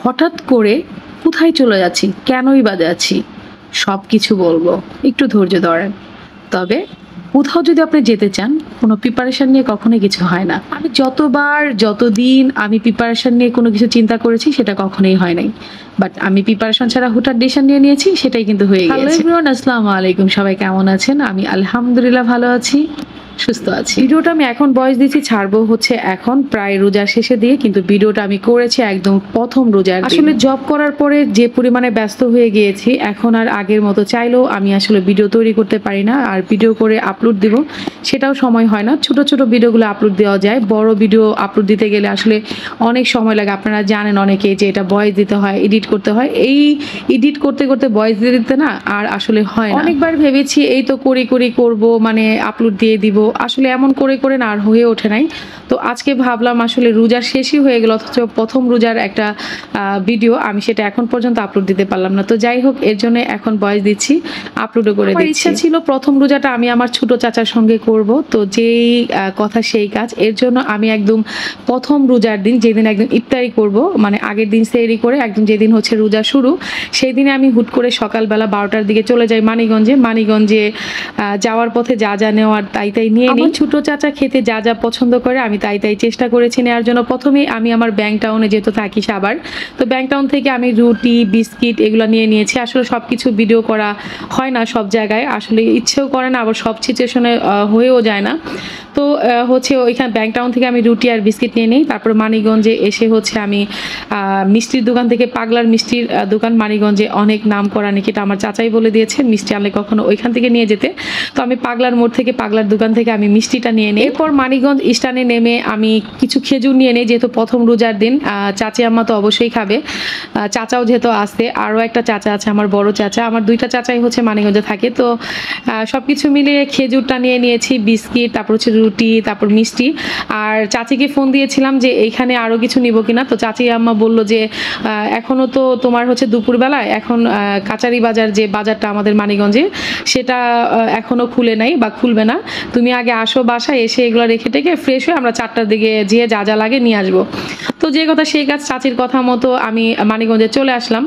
হঠাৎ করে কোথায় চলে যাচ্ছি, কেনই বা যাচ্ছি, সব কিছু বলবো। একটু ধৈর্য ধরেন। তবে কোথাও যদি আপনি যেতে চান, কোনো প্রিপারেশন নিয়ে কখনোই কিছু হয় না। আমি যতদিন আমি প্রিপারেশন নিয়ে কোনো কিছু চিন্তা করেছি, সেটা কখনোই হয় নাই। বাট আমি প্রিপারেশন ছাড়া হুঠাৎ ডিসিশন নিয়ে নিয়েছি, সেটাই কিন্তু হয়ে গেছে। হ্যালো এভরিওয়ান, আসসালামু আলাইকুম। সবাই কেমন আছেন? আমি আলহামদুলিল্লাহ ভালো আছি, সুস্থ আছি। ভিডিওটা আমি এখন ভয়েস দিচ্ছি, ছাড়বো হচ্ছে এখন প্রায় রোজার শেষে দিয়ে, কিন্তু ভিডিওটা আমি করেছি একদম প্রথম রোজার। আসলে জব করার পরে যে পরিমাণে ব্যস্ত হয়ে গিয়েছি, এখন আর আগের মতো চাইলেও আমি আসলে ভিডিও তৈরি করতে পারি না, আর ভিডিও করে আপলোড দিব সেটাও সময় হয় না। ছোট ছোট ভিডিওগুলো আপলোড দেওয়া যায়, বড় ভিডিও আপলোড দিতে গেলে আসলে অনেক সময় লাগে। আপনারা জানেন অনেকে যে এটা ভয়েস দিতে হয়, এডিট করতে হয়। এই এডিট করতে করতে ভয়েস দিতে দিতে না আর আসলে হয় না। অনেকবার ভেবেছি এই তো করব, মানে আপলোড দিয়ে দিব, আসলে এমন করে না আর হয়ে ওঠে নাই। তো আজকে ভাবলাম আসলে রোজার শেষই হয়ে গেল, অথচ প্রথম রোজার একটা ভিডিও আমি সেটা এখন পর্যন্ত আপলোড দিতে পারলাম না। তো যাই হোক, এর জন্য এখন ভয়েস দিচ্ছি, আপলোডও করে দিচ্ছি। ইচ্ছা ছিল প্রথম রোজাটা আমি আমার ছোট চাচার সঙ্গে করব, তো যেই কথা সেই কাজ। এর জন্য আমি একদম প্রথম রোজার দিন, যেদিন একদম ইফতারি করব, মানে আগের দিন সেহরি করে একদম যেদিন হচ্ছে রোজা শুরু, সেই দিনে আমি হুট করে সকালবেলা 12টার দিকে চলে যাই মানিগঞ্জে যাওয়ার পথে যা যা নেওয়ার তাই নিয়ে নিই। ছোট চাচা খেতে যা যা পছন্দ করে আমি তাই চেষ্টা করেছি নেওয়ার জন্য। প্রথমেই আমি আমার ব্যাংক টাউনে যেহেতু থাকি সাভার, তো ব্যাংক টাউন থেকে আমি রুটি বিস্কিট এগুলো নিয়ে নিয়েছি। আসলে সব কিছু ভিডিও করা হয় না সব জায়গায়, আসলে ইচ্ছেও করে না, আবার সব সিচুয়েশনে হয়েও যায় না। তো হচ্ছে ওইখানে ব্যাংক টাউন থেকে আমি রুটি আর বিস্কিট নিয়ে নিই। তারপর মানিগঞ্জে এসে হচ্ছে আমি মিষ্টির দোকান থেকে, পাগলার মিষ্টির দোকান মানিগঞ্জে অনেক নাম করা, নাকি এটা আমার চাচাই বলে দিয়েছে মিষ্টি আনলে কখনো ওইখান থেকে নিয়ে যেতে। তো আমি পাগলার মোড় থেকে, পাগলার দোকান থেকে আমি মিষ্টিটা নিয়ে নিই। এরপর মানিগঞ্জ স্ট্যান্ডে নেমে আমি কিছু খেজুর নিয়ে নিই, যেহেতু প্রথম রোজার দিন। চাচি আম্মা তো অবশ্যই খাবে, চাচাও যেহেতু আসছে, আরও একটা চাচা আছে আমার বড় চাচা, আমার দুইটা চাচাই হচ্ছে মানিগঞ্জে থাকে। তো সব কিছু মিলিয়ে খেজুরটা নিয়ে নিয়েছি, বিস্কিট, তারপর হচ্ছে রুটি, তারপর মিষ্টি। আর চাচিকে ফোন দিয়েছিলাম যে এইখানে আরও কিছু নিব কিনা। তো চাচি আম্মা বললো যে এখনও তো তোমার হচ্ছে দুপুরবেলায়, এখন কাচারি বাজার যে বাজারটা আমাদের মানিগঞ্জে, সেটা এখনও খুলে নাই বা খুলবে না, তুমি আগে আসো বাসায়, এসে এগুলো রেখে টেকে ফ্রেশ হয়ে আমরা 4টার দিকে যেয়ে যা যা লাগে নিয়ে আসবো। তো যে কথা সেই কাজ, চাচির কথা মতো আমি মানিগঞ্জে চলে আসলাম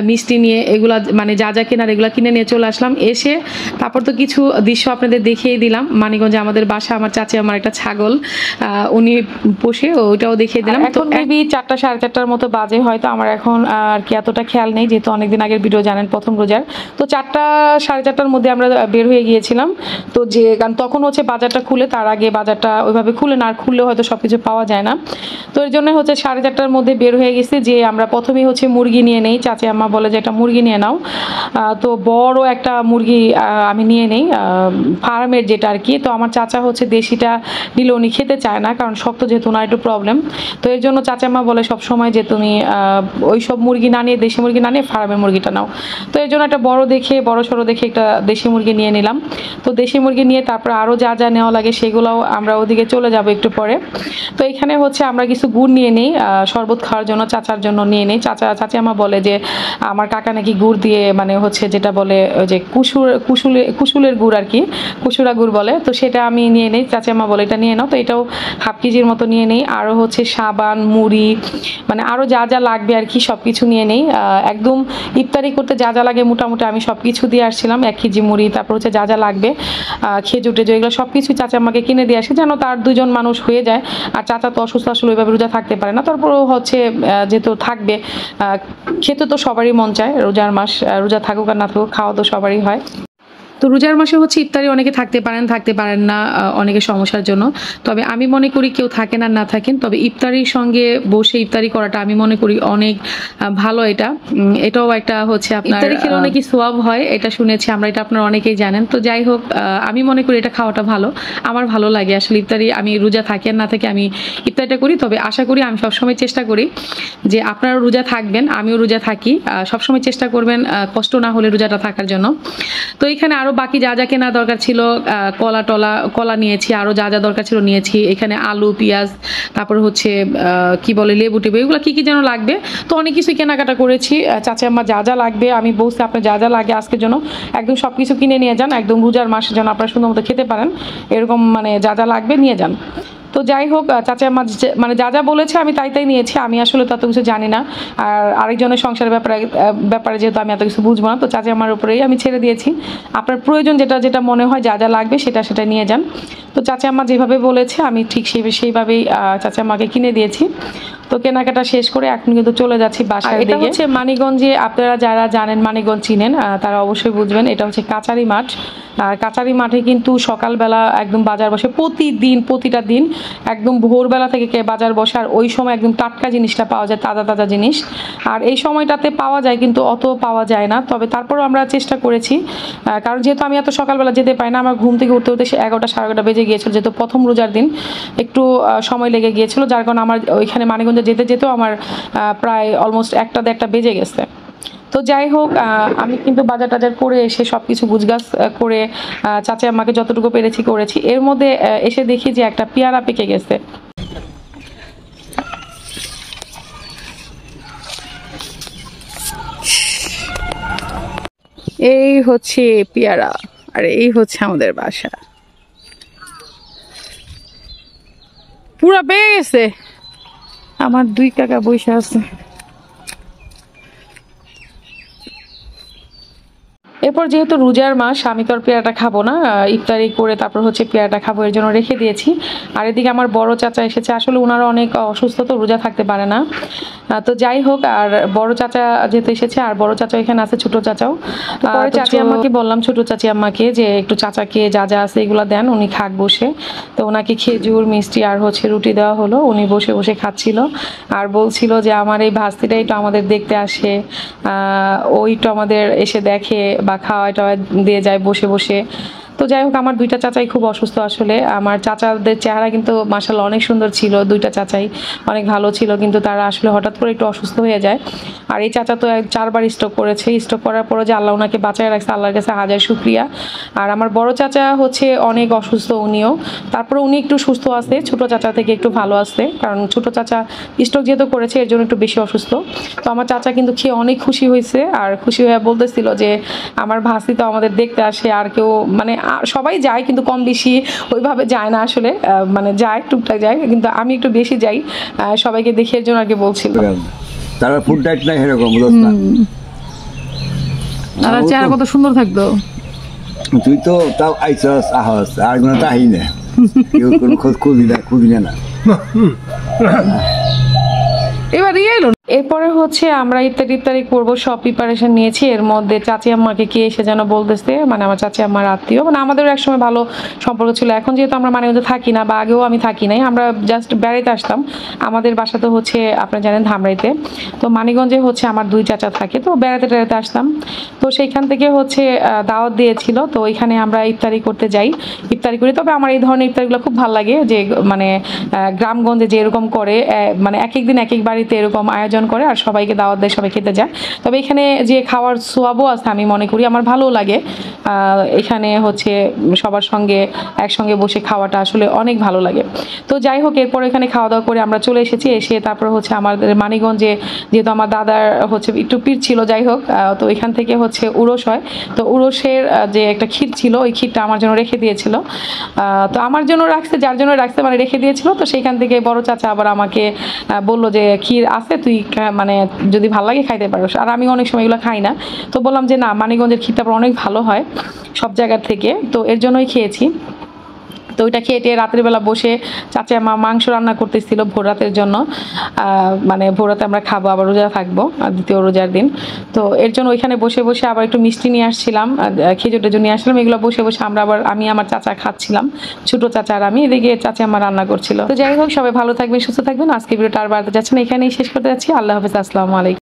মিষ্টি নিয়ে, এগুলা মানে যা যা কেনার এগুলো কিনে নিয়ে চলে আসলাম। এসে তারপর তো কিছু দৃশ্য আপনাদের দেখিয়ে দিলাম। মানিগঞ্জে আমাদের বাসা, আমার চাচি আমার একটা ছাগল উনি পোষে, ওইটাও দেখিয়ে দিলাম। এখন মেবি 4টা 4:30টার মতো বাজে, হয়তো আমার এখন আর কি এতটা খেয়াল নেই, যেহেতু অনেকদিন আগের ভিডিও জানেন প্রথম রোজার। তো 4টা 4:30টার মধ্যে আমরা বের হয়ে গিয়েছিলাম। তো যে কারণ তখন হচ্ছে বাজারটা খুলে, তার আগে বাজারটা ওইভাবে খুলে না, আর খুললেও হয়তো সব কিছু পাওয়া যায় না। তো এর জন্য হচ্ছে 4:30টার মধ্যে বের হয়ে গেছি। যে আমরা প্রথমেই হচ্ছে মুরগি নিয়ে নেই, চাচি আম্মা বলে যে একটা মুরগি নিয়ে নাও। তো বড় একটা মুরগি আমি নিয়ে নেই, ফার্মের যেটা আর কি। তো আমার চাচা হচ্ছে দেশিটা নিলে উনি খেতে চায় না, কারণ শক্ত যেহেতু ওনার একটু প্রবলেম। তো এর জন্য চাচা আম্মা বলে সবসময় যে তুমি ওই সব মুরগি না নিয়ে, দেশি মুরগি না নিয়ে ফার্মের মুরগিটা নাও। তো এর জন্য একটা বড় সড়ো দেখে একটা দেশি মুরগি নিয়ে নিলাম। তো দেশি মুরগি নিয়ে তারপর আরও যা যা নেওয়া লাগে সেগুলোও আমরা ওদিকে চলে যাব একটু পরে। তো এখানে হচ্ছে আমরা কিছু গুড় নিয়ে নিই শরবত খাওয়ার জন্য, চাচার জন্য নিয়ে নিই। চাচি আমার বলে যে আমার কাকা নাকি গুড় দিয়ে, মানে হচ্ছে যেটা বলে ওই যে কুসুলের গুড় আর কি, কুসুরা গুড় বলে, তো সেটা আমি নিয়ে নিই। চাচি আমা বলে এটা নিয়ে নাও। তো এটাও হাফ কেজির মতো নিয়ে নিই। আরও হচ্ছে সাবান, মুড়ি, মানে আরও যা যা লাগবে আর কি সব কিছু নিয়ে নিই। একদম ইফতারি করতে যা যা লাগে মোটামুটি আমি সব কিছু দিয়ে আসছিলাম। 1 কেজি মুড়ি, তারপর হচ্ছে যা যা লাগবে খেজুর টেজুর, এগুলো সব কিছু চাচা আমাকে কিনে দিয়ে আসে, যেন তার 2জন মানুষ হয়ে যায়। আর চাচা তো অসুস্থ, আসলে ওইভাবে রোজা থাকতে পারে না। তারপরেও হচ্ছে যেহেতু থাকবে, খেতে তো সবারই মন চায়, রোজার মাস, রোজা থাকুক আর না থাকুক, খাওয়া তো সবারই হয়। তো রোজার মাসে হচ্ছে ইফতারি অনেকে থাকতে পারেন না অনেকে সমস্যার জন্য। তবে আমি মনে করি কেউ থাকেন আর না থাকেন, তবে ইফতারির সঙ্গে বসে ইফতারি করাটা আমি মনে করি অনেক ভালো। এটাও একটা হচ্ছে আপনার ইফতারি খেলে অনেকই সোয়াব হয়, এটা শুনেছি আমরা, এটা আপনারা অনেকেই জানেন। তো যাই হোক, আমি মনে করি এটা খাওয়াটা ভালো, আমার ভালো লাগে আসলে ইফতারি। আমি রোজা থাকি আর না থাকি আমি ইফতারিটা করি। তবে আশা করি, আমি সবসময় চেষ্টা করি যে আপনারা রোজা থাকবেন, আমিও রোজা থাকি, সবসময় চেষ্টা করবেন কষ্ট না হলে রোজাটা থাকার জন্য। তো এখানে আরও বাকি যা যা কেনা দরকার ছিল, কলা নিয়েছি, আরও যা যা দরকার ছিল নিয়েছি। এখানে আলু, পেঁয়াজ, তারপর হচ্ছে কি বলে লেবু টেবু, এগুলো কী যেন লাগবে। তো অনেক কিছুই কেনাকাটা করেছি। চাচা আম্মা যা যা লাগবে আমি বলছি, আপনার যা যা লাগে আজকের জন্য একদম সব কিছু কিনে নিয়ে যান, একদম রোজার মাসে যেন আপনারা সুন্দর মতো খেতে পারেন, এরকম মানে যা যা লাগবে নিয়ে যান। তো যাই হোক, চাচা আম্মা মানে যা যা বলেছে আমি তাই তাই নিয়েছি। আমি আসলে তত কিছু জানি না, আর আরেকজনের সংসারের ব্যাপারে যেহেতু আমি এত কিছু বুঝবো না, তো চাচা আমার উপরেই আমি ছেড়ে দিয়েছি। আপনার প্রয়োজন যেটা যেটা মনে হয় যা যা লাগবে সেটা নিয়ে যান। তো চাচা আম্মা যেভাবে বলেছে আমি ঠিক সেইভাবেই চাচা আম্মাকে কিনে দিয়েছি। তো কেনাকাটা শেষ করে এখন কিন্তু চলে যাচ্ছি বাসার দিকে। এটা হচ্ছে মানিকগঞ্জে, আপনারা যারা জানেন মানিকগঞ্জ চিনেন তারা অবশ্যই বুঝবেন, এটা হচ্ছে কাচারি মাঠ। আর কাচারি মাঠে কিন্তু সকালবেলা একদম বাজার বসে, প্রতিটা দিন একদম ভোরবেলা থেকে বাজার বসে। আর ওই সময় একদম টাটকা জিনিসটা পাওয়া যায়, তাজা তাজা জিনিস। আর এই সময়টাতে পাওয়া যায় কিন্তু অত পাওয়া যায় না, তবে তারপরও আমরা চেষ্টা করেছি, কারণ যেহেতু আমি এত সকালবেলা যেতে পারি না, আমার ঘুম থেকে উঠতে উঠতে 11টা 11:30 বেজে গিয়েছিল, যেহেতু প্রথম রোজার দিন একটু সময় লেগে গিয়েছিল, যার কারণে আমার ওইখানে মানিকগঞ্জে যেতেও আমার প্রায় অলমোস্ট 1টা বেজে গেছে। তো যাই হোক, আমি কিন্তু বাজার টাজার করে এসে সব কিছু গুছগাছ করে চাচা আমাকে যতটুকু পেরেছি করেছি। এর মধ্যে এসে দেখি যে একটা পেয়ারা পেকে গেছে। এই হচ্ছে পেয়ারা, আর এই হচ্ছে আমাদের বাসা। পুরা পেয়ে গেছে, আমার 2 কাকা বসে আছে। এরপর যেহেতু রোজার মাস, আমি তো আর পেয়ারাটা খাবো না, ইফতারি করে তারপর হচ্ছে পেয়ারাটা খাবো, এর জন্য রেখে দিয়েছি। আর এদিকে আমার বড় চাচা এসেছে, আসলে ওনারা অনেক অসুস্থ, তো রোজা থাকতে পারে না। তো যাই হোক, আর বড় চাচা যেতে এসেছে, আর বড় চাচা এখানে আছে, ছোট চাচাও। পরে চাচি আম্মাকে বললাম, ছোট চাচি আম্মাকে, যে একটু চাচাকে যা যা আছে এগুলো দেন, উনি খাক বসে। তো ওনাকে খেজুর, মিষ্টি আর হচ্ছে রুটি দেওয়া হলো, উনি বসে বসে খাচ্ছিল। আর বলছিল যে আমার এই ভাস্তিটাই তো আমাদের দেখতে আসে, ওই তো আমাদের এসে দেখে বা খাওয়া টাওয়া দিয়ে যায় বসে বসে। তো যাই হোক, আমার 2টা চাচাই খুব অসুস্থ। আসলে আমার চাচাদের চেহারা কিন্তু মাশাআল্লাহ অনেক সুন্দর ছিল, 2টা চাচাই অনেক ভালো ছিল, কিন্তু তারা আসলে হঠাৎ করে একটু অসুস্থ হয়ে যায়। আর এই চাচা তো 4বার স্ট্রোক করেছে, স্ট্রোক করার পরে যে আল্লাহ ওনাকে বাঁচায় রাখছে, আল্লাহর কাছে হাজার শুকরিয়া। আর আমার বড় চাচা হচ্ছে অনেক অসুস্থ উনিও, তারপরে উনি একটু সুস্থ আছে, ছোট চাচা থেকে একটু ভালো আছে, কারণ ছোট চাচা স্ট্রোক যেহেতু করেছে এর জন্য একটু বেশি অসুস্থ। তো আমার চাচা কিন্তু খেয়ে অনেক খুশি হয়েছে, আর খুশি হয়ে বলতেছিল যে আমার ভাসি তো আমাদের দেখতে আসে, আর কেউ মানে সবাই যায় কিন্তু কম বেশি ওইভাবে যায় না আসলে, মানে যায় টুকটাক যায়, কিন্তু আমি একটু বেশি যাই সবাইকে দেখে, এর জন্য আর কি বলছিল। তারা ফুড ডাইট নাই এরকম আর চেহারা কত সুন্দর থাকতো। তুই তো তাও আইসস আহস, আর কোনো তাই না, কেউ কোনো খোঁজ খুঁজি না। এবার এলো। এরপরে হচ্ছে আমরা ইফতারি করবো, সব প্রিপারেশন নিয়েছি। এর মধ্যে চাচি আম্মাকে কে এসে যেন বলতেছে, মানে আমার চাচি আম্মার আত্মীয়, মানে আমাদেরও একসময় ভালো সম্পর্ক ছিল। এখন যেহেতু আমরা মানিকগঞ্জে থাকি না, বা আগেও আমি থাকি নাই, আমরা জাস্ট বেড়াইতে আসতাম। আমাদের বাসা তো হচ্ছে আপনারা জানেন ধামরাইতে, তো মানিকগঞ্জে হচ্ছে আমার 2 চাচা থাকে, তো বেড়াতে আসতাম। তো সেইখান থেকে হচ্ছে দাওয়াত দিয়েছিল, তো ওইখানে আমরা ইফতারি করতে যাই, ইফতারি করি। তবে আমার এই ধরনের ইফতারিগুলো খুব ভালো লাগে, যে মানে গ্রামগঞ্জে যে এরকম করে, মানে এক এক দিন এক এক বাড়িতে এরকম আয়োজন করে, আর সবাইকে দাওয়াত দেয়, সবাই খেতে যায়। তবে এখানে যে খাওয়ার সোয়াবও আছে, আমি মনে করি আমার ভালোও লাগে। এখানে হচ্ছে সবার সঙ্গে একসঙ্গে বসে খাওয়াটা আসলে অনেক ভালো লাগে। তো যাই হোক, এরপর এখানে খাওয়া দাওয়া করে আমরা চলে এসেছি। এসে তারপর হচ্ছে আমাদের মানিকগঞ্জে যেহেতু আমার দাদার হচ্ছে একটু পীর ছিল, যাই হোক, তো এখান থেকে হচ্ছে উরস হয়। তো উরসের যে একটা ক্ষীর ছিল, ওই ক্ষীরটা আমার জন্য রেখে দিয়েছিল। তো আমার জন্য রাখছে, যার জন্য রাখছে মানে রেখে দিয়েছিল। তো সেইখান থেকে বড় চাচা আবার আমাকে বললো যে ক্ষীর আছে, তুই মানে যদি ভালো লাগে খাইতে পারোস। আর আমি অনেক সময় এগুলো খাই না, তো বললাম যে না, মানিকগঞ্জের ক্ষীরটা অনেক ভালো হয় সব জায়গার থেকে, তো এর জন্যই খেয়েছি। তো ওইটা খেয়ে রাতের বেলা বসে চাচা মা মাংস রান্না করতেছিল ভোর রাতের জন্য, মানে ভোর রাতে আমরা খাবো, আবার রোজা থাকবো দ্বিতীয় রোজার দিন। তো এর জন্য ওইখানে বসে বসে আবার একটু মিষ্টি নিয়ে আসছিলাম, খেজুর টেজুর নিয়ে আসছিলাম, এগুলো বসে বসে আমি আমার চাচা খাচ্ছিলাম, ছোট চাচা আর আমি, এদিকে চাচা আমার রান্না করছিল। তো যাই হোক, সবাই ভালো থাকবেন, সুস্থ থাকবেন। আজকে ভিডিওটা আর বাড়তে যাচ্ছে না, এখানেই শেষ করতে যাচ্ছি। আল্লাহ হাফেজ, আসসালামু আলাইকুম।